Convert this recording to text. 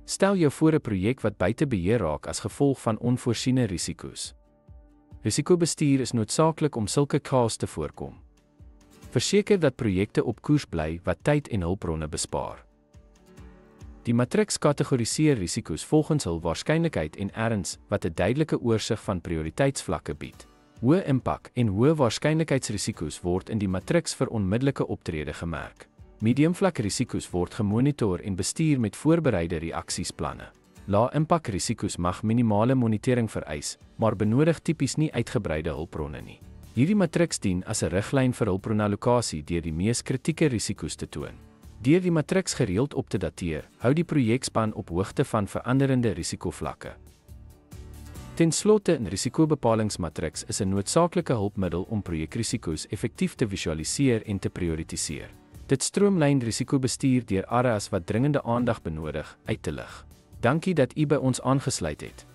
Stel jou voor 'n projek wat buite beheer raak as gevolg van onvoorsiene risiko's. Risikobestuur is noodsaaklik om sulke chaos te voorkom. Verseker dat projekte op koers bly wat tyd en hulpbronne bespaar. Die matriks kategoriseer risiko's volgens hul waarskynlikheid en erns wat 'n duidelike oorsig van prioriteitsvlakke bied. Hoë impak en hoë waarskynlikheidsrisiko's word in die matriks vir onmiddellike optrede gemerk. Mediumvlak risiko's word gemonitor en bestuur met voorbereide reaksiesplanne. Lae-impak risiko's mag minimale monitering vereis, maar benodig tipies nie uitgebreide hulpbronne nie. Hierdie matriks dien as 'n riglyn vir hulpbronallokasie deur die mees kritieke risiko's te toon. Deur die matriks gereeld op te dateer, hou die projekspan op hoogte van veranderende risikovlakke. Ten slotte, 'n risikobepalingsmatriks is 'n noodsaaklike hulpmiddel om projekrisiko's effektief te visualiseer en te prioritiseer. Dit stroomlyn risikobestuur deur areas wat dringende aandag benodig, uit te lig. Dankie dat u by ons aangesluit het.